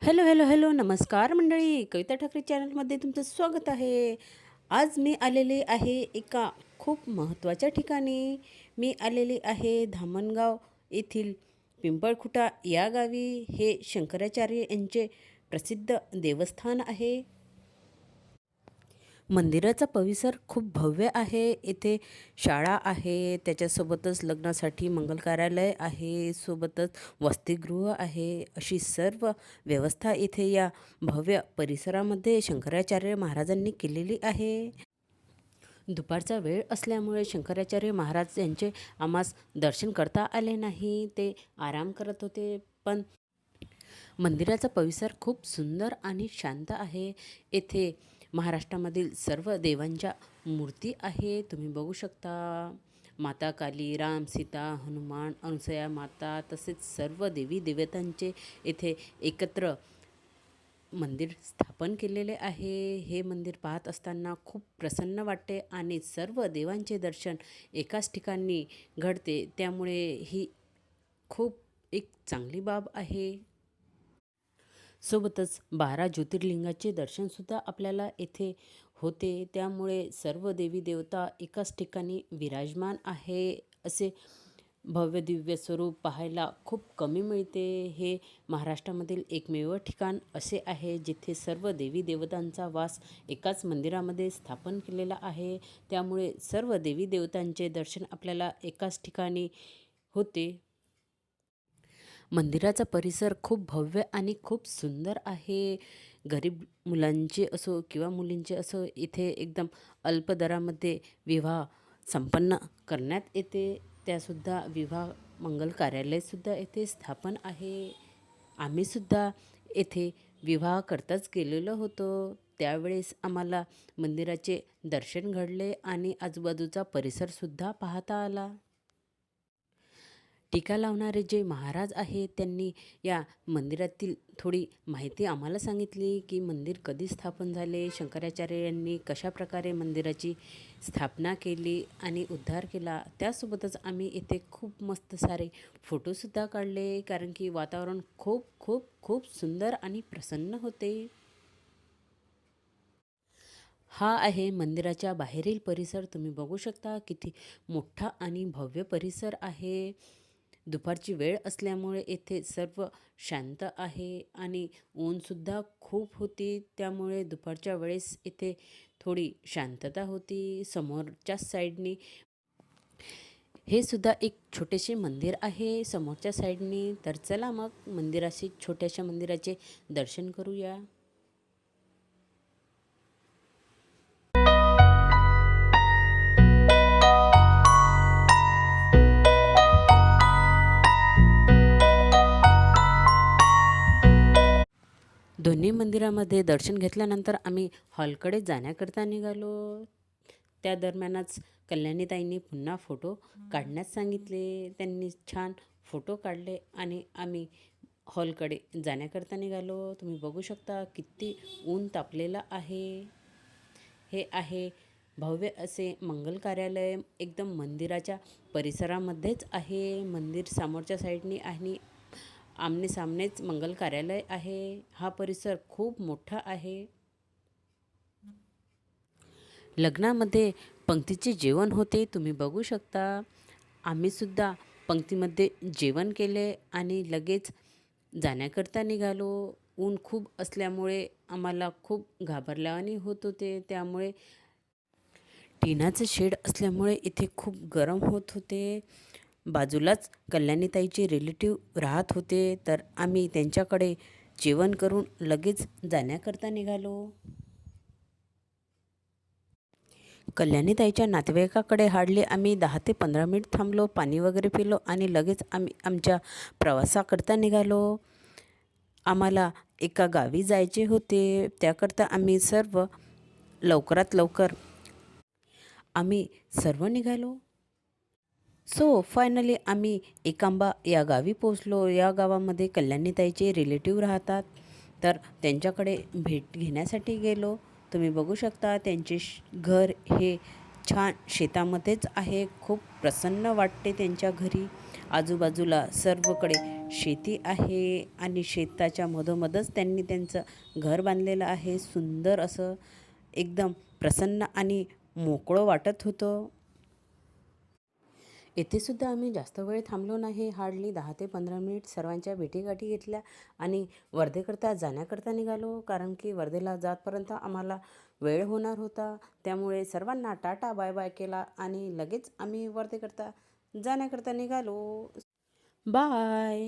Hello, hello, hello. नमस्कार मंडळी. कविता ठाकरे चॅनलमध्ये तुमचं स्वागत आहे. आज मी आलेले आहे एका खूप महत्त्वाच्या ठिकाणी. मी आलेली आहे धामणगाव येथील पिंपळखुटा या गावी. हे शंकराचार्य यांचे प्रसिद्ध देवस्थान आहे. मंदिराचा परिसर खूप भव्य आहे. येथे शाळा आहे, त्याच्यासोबतच लग्नासाठी मंगल कार्यालय आहे, सोबतच वसतिगृह आहे. अशी सर्व व्यवस्था इथे या भव्य परिसरामध्ये शंकराचार्य महाराजांनी केलेली आहे. दुपारचा वेळ असल्यामुळे शंकराचार्य महाराज यांचे आम्हास दर्शन करता आले नाही. ते आराम करत होते. पण मंदिराचा परिसर खूप सुंदर आणि शांत आहे. येथे महाराष्ट्रामधील सर्व देवांच्या मूर्ती आहे. तुम्ही बघू शकता माता काली, राम, सीता, हनुमान, अनुसया माता तसेच सर्व देवी देवतांचे येथे एकत्र मंदिर स्थापन केलेले आहे. हे मंदिर पाहत असताना खूप प्रसन्न वाटते आणि सर्व देवांचे दर्शन एकाच ठिकाणी घडते. त्यामुळे ही खूप एक चांगली बाब आहे. सोबतच 12 ज्योतिर्लिंगाचे दर्शनसुद्धा आपल्याला येथे होते. त्यामुळे सर्व देवी देवता एकाच ठिकाणी विराजमान आहे. असे भव्य दिव्य स्वरूप पाहायला खूप कमी मिळते. हे महाराष्ट्रामधील एकमेव ठिकाण असे आहे जिथे सर्व देवी देवतांचा वास एकाच मंदिरामध्ये स्थापन केलेला आहे. त्यामुळे सर्व देवी देवतांचे दर्शन आपल्याला एकाच ठिकाणी होते. मंदिराचा परिसर खूप भव्य आणि खूप सुंदर आहे. गरीब मुलांचे असो किंवा मुलींचे असो इथे एकदम अल्प दरामध्ये विवाह संपन्न करण्यात येते. त्यासुद्धा विवाह मंगल कार्यालयसुद्धा येथे स्थापन आहे. आम्हीसुद्धा येथे विवाह करताच गेलेलो होतो. त्यावेळेस आम्हाला मंदिराचे दर्शन घडले आणि आजूबाजूचा परिसरसुद्धा पाहता आला. टीका लावणारे जे महाराज आहेत त्यांनी या मंदिरातील थोडी माहिती आम्हाला सांगितली की मंदिर कधी स्थापन झाले, शंकराचार्य यांनी कशाप्रकारे मंदिराची स्थापना केली आणि उद्धार केला. त्यासोबतच आम्ही इथे खूप मस्त सारे फोटोसुद्धा काढले, कारण की वातावरण खूप खूप खूप सुंदर आणि प्रसन्न होते. हा आहे मंदिराच्या बाहेरील परिसर. तुम्ही बघू शकता किती मोठा आणि भव्य परिसर आहे. दुपारची वेळ असल्यामुळे येथे सर्व शांत आहे आणि ऊनसुद्धा खूप होती. त्यामुळे दुपारच्या वेळेस इथे थोडी शांतता होती. समोरच्या साईडनी हे सुद्धा एक छोटेसे मंदिर आहे समोरच्या साईडनी. तर चला मग मंदिराशी छोट्याशा मंदिराचे दर्शन करूया. दोन्ही मंदिरामध्ये दर्शन घेतल्यानंतर आम्ही हॉलकडे जाण्याकरता निघालो. त्या दरम्यानच कल्याणीताईंनी पुन्हा फोटो काढण्यास सांगितले. त्यांनी छान फोटो काढले आणि आम्ही हॉलकडे जाण्याकरता निघालो. तुम्ही बघू शकता किती ऊन तापलेलं आहे. हे आहे भव्य असे मंगल कार्यालय. एकदम मंदिराच्या परिसरामध्येच आहे. मंदिर समोरच्या साईडनी आणि आमने सामनेच मंगल कार्यालय आहे. हा परिसर खूप मोठा आहे. लग्नामध्ये पंक्तीचे जेवण होते. तुम्ही बघू शकता. आम्हीसुद्धा पंक्तीमध्ये जेवण केले आणि लगेच जाण्याकरता निघालो. ऊन खूप असल्यामुळे आम्हाला खूप घाबरल्यावानी होत होते. त्यामुळे टिनाचं शेड असल्यामुळे इथे खूप गरम होत होते. बाजूलाच कल्याणीताईचे रिलेटिव्ह राहत होते. तर आम्ही त्यांच्याकडे जेवण करून लगेच जाण्याकरता निघालो. कल्याणीताईच्या नातेवाईकाकडे हार्डली आम्ही 10 ते 15 मिनिट थांबलो, पाणी वगैरे पिलो आणि लगेच आम्ही आमच्या प्रवासाकरता निघालो. आम्हाला एका गावी जायचे होते. त्याकरता आम्ही सर्व लवकरात लवकर सर्व निघालो. फायनली आम्ही एकांबा या गावी पोचलो. या गावामध्ये कल्याणीताईचे रिलेटिव्ह राहतात. तर त्यांच्याकडे भेट घेण्यासाठी गेलो. तुम्ही बघू शकता त्यांचे घर हे छान शेतामध्येच आहे. खूप प्रसन्न वाटते त्यांच्या घरी आजूबाजूला सर्वकडे शेती आहे आणि शेताच्या मधोमधच त्यांनी त्यांचं घर बांधलेलं आहे. सुंदर असं एकदम प्रसन्न आणि मोकळं वाटत होतं. येथे सुद्धा आम्ही जास्त वेळ थांबलो नाही. हार्डली 10 ते 15 मिनिट सर्वांच्या भेटीगाठी घेतल्या आणि वर्धेकरता जाण्याकरता निघालो. कारण की वर्धेला जातपर्यंत आम्हाला वेळ होणार होता. त्यामुळे सर्वांना टाटा बाय बाय केला आणि लगेच आम्ही वर्धेकरता जाण्याकरता निघालो. बाय.